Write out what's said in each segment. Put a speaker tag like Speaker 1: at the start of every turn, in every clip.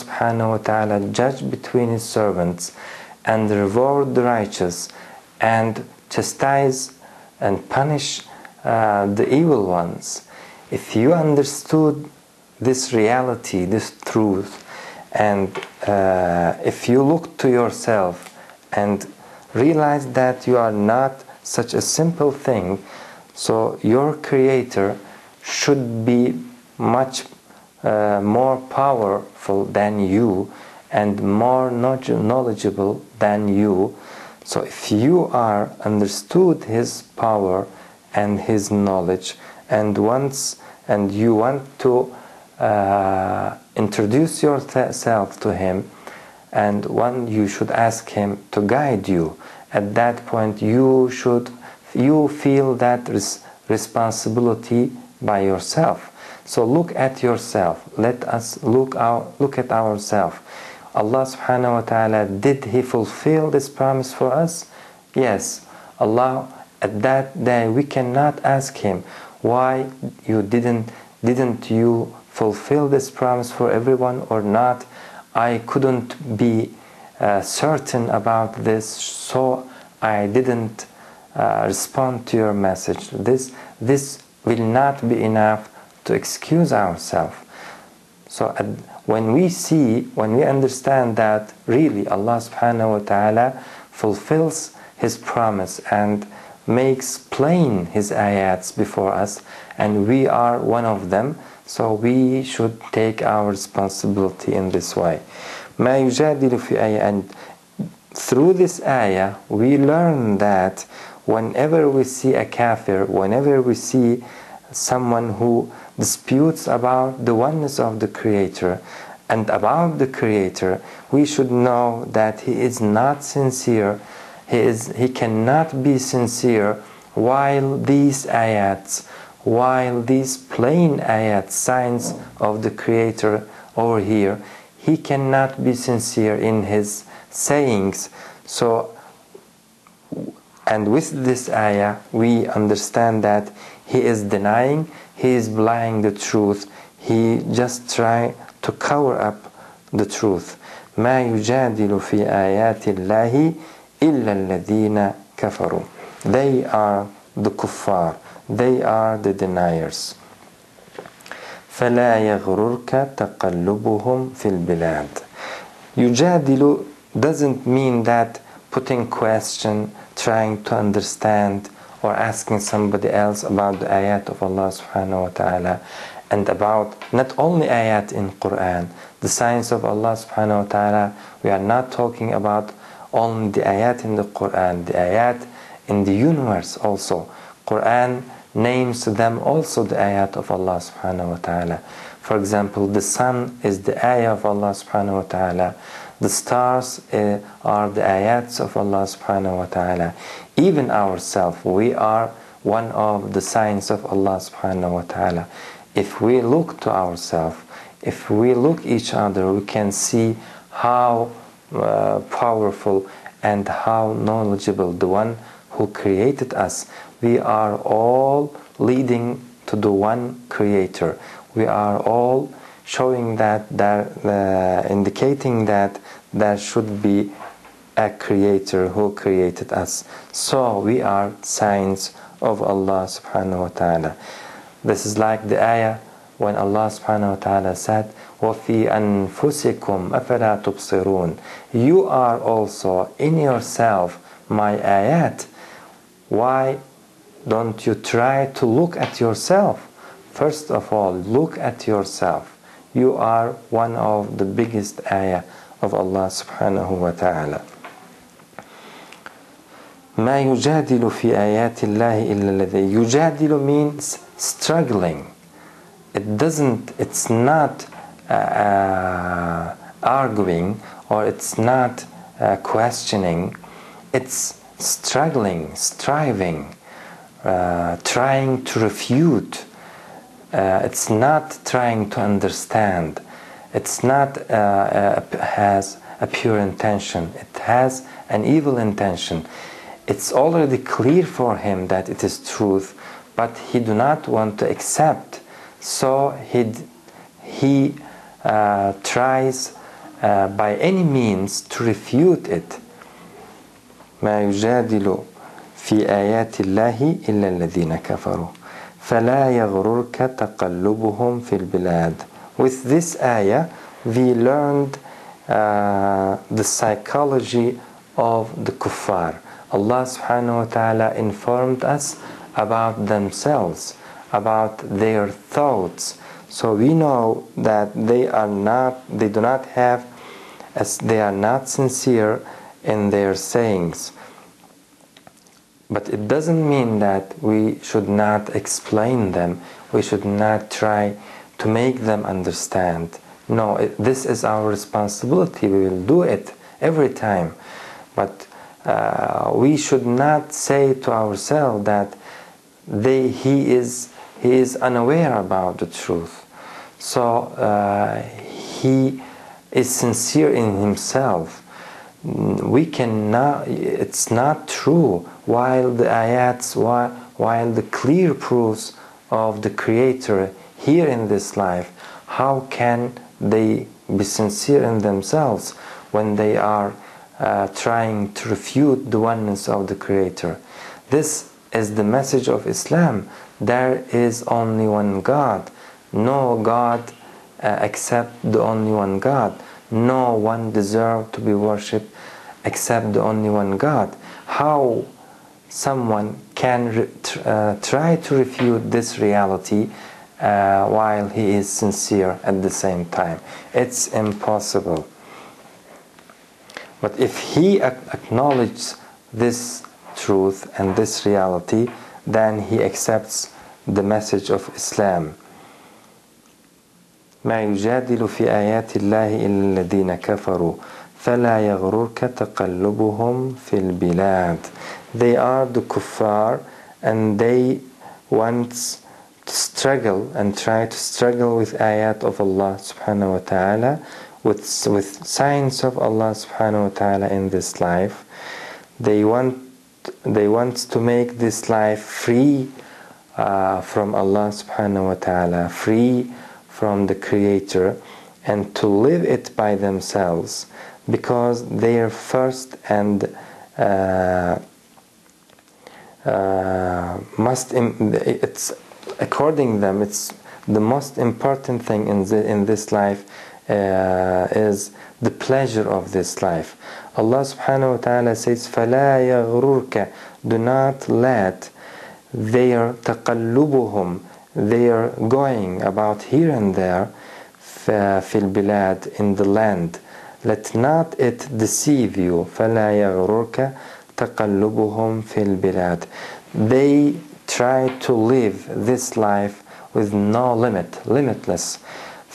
Speaker 1: subhanahu wa ta'ala judge between His servants and reward the righteous and chastise and punish the evil ones. If you understood this reality, this truth, and if you look to yourself and realize that you are not such a simple thing, so your Creator should be much more powerful than you and more knowledgeable than you. So if you are understood His power and His knowledge, and you want to introduce yourself to Him, and you should ask Him to guide you. At that point, you feel that responsibility by yourself. So look at yourself. Let us look at ourselves. Allah subhanahu wa ta'ala, did He fulfill this promise for us? Yes. Allah, at that day, we cannot ask Him, why you didn't you fulfill this promise for everyone or not? I couldn't be certain about this, so I didn't respond to your message. This will not be enough to excuse ourselves. So when we understand that really Allah subhanahu wa ta'ala fulfills His promise and makes plain His ayats before us, and we are one of them, so we should take our responsibility in this way. ما يجادل في آية, and through this ayah we learn that whenever we see a kafir, whenever we see someone who disputes about the oneness of the Creator and about the Creator, we should know that he is not sincere. He cannot be sincere while these ayats, while these plain ayats, signs of the Creator over here, he cannot be sincere in his sayings. So, and with this ayah, we understand that he is denying, he is belying the truth, he just try to cover up the truth. ما يجادل في آيات الله إلا الذين كفروا. They are the kuffar, they are the deniers. فلا يغررك تقلبهم في البلاد. يجادل doesn't mean that putting question, trying to understand, or asking somebody else about the ayat of Allah subhanahu wa ta'ala, and about not only ayat in Quran, the signs of Allah subhanahu wa ta'ala. We are not talking about only the ayat in the Quran, the ayat in the universe also. Quran names them also the ayat of Allah subhanahu wa ta'ala. For example, the sun is the ayah of Allah subhanahu wa ta'ala. The stars are the ayats of Allah subhanahu wa ta'ala. Even ourselves, we are one of the signs of Allah subhanahu wa ta'ala. If we look to ourselves, if we look each other, we can see how powerful and how knowledgeable the one who created us. We are all leading to the one Creator. We are all showing that, indicating that there should be a Creator who created us. So we are signs of Allah subhanahu wa ta'ala. This is like the ayah when Allah subhanahu wa ta'ala said, وَفِي أَنفُسِكُمْ أَفَلَا تُبْصِرُونَ. You are also in yourself my ayat. Why don't you try to look at yourself? First of all, look at yourself. You are one of the biggest ayah of Allah subhanahu wa ta'ala. ما يجادل في آيات الله إلا الذي. يجادل means struggling. It's not arguing, or it's not questioning. It's struggling, striving, trying to refute. It's not trying to understand. It's not has a pure intention. It has an evil intention. It's already clear for him that it is truth, but he do not want to accept. So he tries by any means to refute it. ما يجادل في آيات الله إلا الذين كفروا فلا يغررك تقلبهم في البلاد. With this ayah we learned the psychology of the kuffar. Allah subhanahu wa ta'ala informed us about themselves, about their thoughts. So we know that they are not sincere in their sayings. But it doesn't mean that we should not explain them, we should not try to make them understand. No, this is our responsibility, we will do it every time. But we should not say to ourselves that he is unaware about the truth. So he is sincere in himself. It's not true. While the ayats, while the clear proofs of the Creator here in this life, how can they be sincere in themselves when they are trying to refute the oneness of the Creator? This is the message of Islam. There is only one God. No God except the only one God. No one deserves to be worshipped except the only one God. How someone can try to refute this reality while he is sincere at the same time? It's impossible. But if he acknowledges this truth and this reality, then he accepts the message of Islam. ما يجادل في آيات الله إلا الذين كفروا فلا يغررك تقلبهم في البلاد. They are the kuffar, and they want to struggle and try to struggle with ayat of Allah subhanahu wa ta'ala, with signs of Allah subhanahu wa ta'ala in this life. They want to make this life free from Allah subhanahu wa ta'ala, free from the Creator, and to live it by themselves, because their first and it's according them, it's the most important thing in this life is the pleasure of this life. Allah subhanahu wa ta'ala says, فَلَا يَغْرُرْكَ, do not let their تَقَلُّبُهُم, their going about here and there, فِي الْبِلَاد, in the land, let not it deceive you. فَلَا يَغْرُرْكَ تَقَلُّبُهُمْ فِي الْبِلَاد. They try to live this life with no limit, limitless.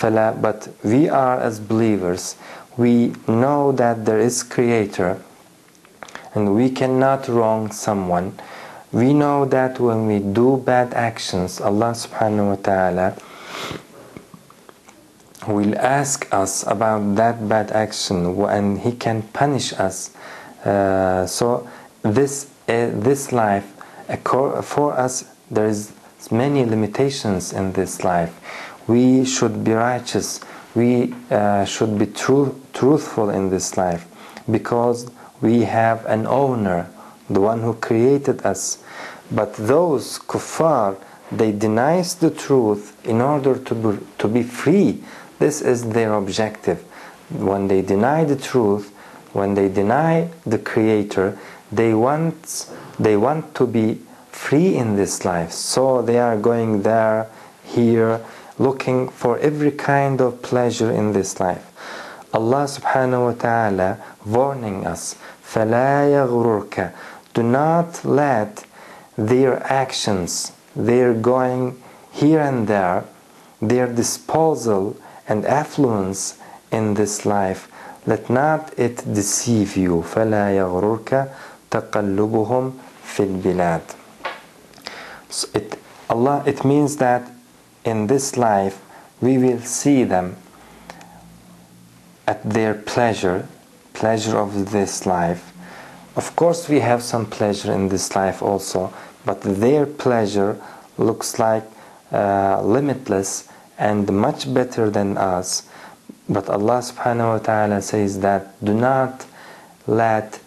Speaker 1: But we are, as believers, we know that there is Creator and we cannot wrong someone. We know that when we do bad actions, Allah subhanahu wa ta'ala will ask us about that bad action, and He can punish us. So this life, for us, there is many limitations in this life. We should be righteous. We should be truthful in this life, because we have an owner, the one who created us. But those kuffar, they deny the truth in order to be free. This is their objective. When they deny the truth, when they deny the Creator, they want to be free in this life. So they are going there, here, looking for every kind of pleasure in this life. Allah subhanahu wa ta'ala warning us, فَلَا يَغْرُرْكَ, do not let their actions, their going here and there, their disposal and affluence in this life, let not it deceive you. فَلَا يَغْرُرْكَ تَقَلُّبُهُمْ فِي الْبِلَادِ. So it means that in this life we will see them at their pleasure of this life. Of course we have some pleasure in this life also, but their pleasure looks like limitless and much better than us. But Allah subhanahu wa ta'ala says that do not let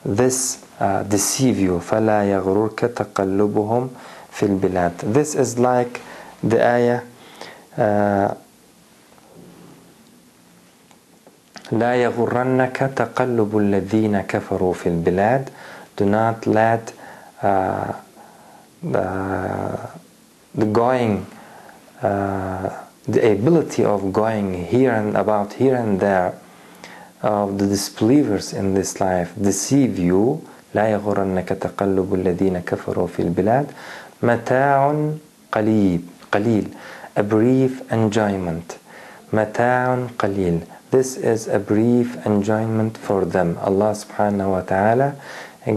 Speaker 1: this deceive you. فَلَا يَغْرُرْكَ تَقَلُّبُهُمْ فِي الْبِلَادِ. This is like the ayah لا يغرنك تقلب الذين كفروا في البلاد. Do not let the going the ability of going here and about here and there of the disbelievers in this life deceive you. لا يغرنك تقلب الذين كفروا في البلاد. متاع قليل, a brief enjoyment. متاع قليل. This is a brief enjoyment for them. Allah subhanahu wa ta'ala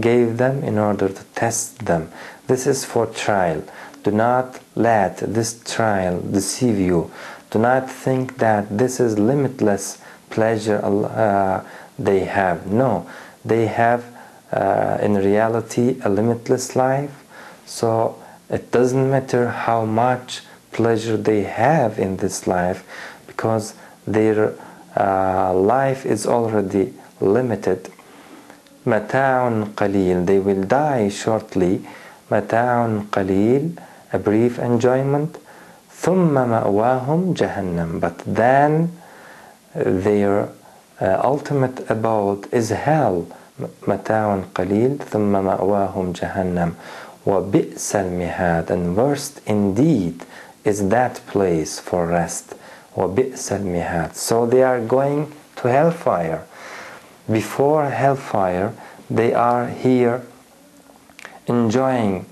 Speaker 1: gave them in order to test them. This is for trial. Do not let this trial deceive you. Do not think that this is limitless pleasure they have. No, they have in reality a limitless life. So it doesn't matter how much pleasure they have in this life, because their life is already limited. متاع قليل. They will die shortly. متاع قليل, a brief enjoyment. ثم مأواهم جهنم. But then their ultimate abode is hell. متاع قليل ثم مأواهم جهنم وبئس المهاد. And worst indeed is that place for rest. وبئس المهاد. So they are going to hellfire. Before hellfire, they are here enjoying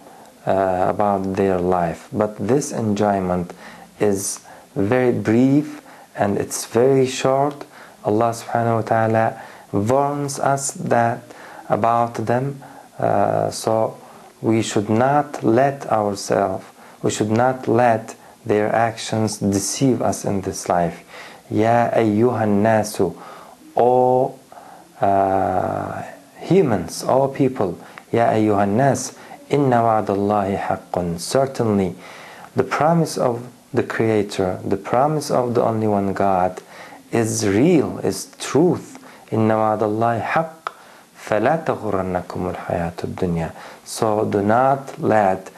Speaker 1: about their life. But this enjoyment is very brief and it's very short. Allah subhanahu wa ta'ala warns us that about them. So we should not let ourselves, we should not let their actions deceive us in this life. Ya ayyuhan nasu, O humans, all people. Ya ayyuhan nas, inna wa'dallahi haqqun. Certainly the promise of the Creator, the promise of the only one God is real, is truth. Inna wa'dallahi haqq fala taghurrannakum al-hayatud dunya. So do not let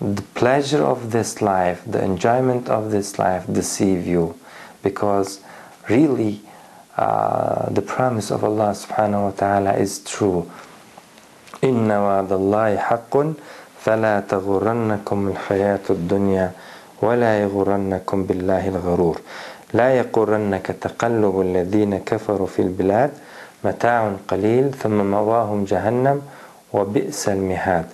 Speaker 1: the pleasure of this life, the enjoyment of this life deceive you, because really the promise of Allah subhanahu wa ta'ala is true. Inna wa'dallahi haqqun fala taghurrannakum al-hayatud dunya wala yaghurrannakum billahi al-gharur. لا يغرنك تقلب الذين كفروا في البلاد متاع قليل ثم مأواهم جهنم وبئس المهاد.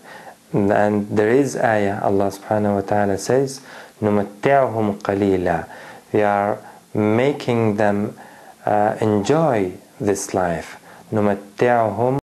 Speaker 1: And there is ayah, Allah subhanahu wa ta'ala says, نمتعهم قليلا. We are making them enjoy this life. نمتعهم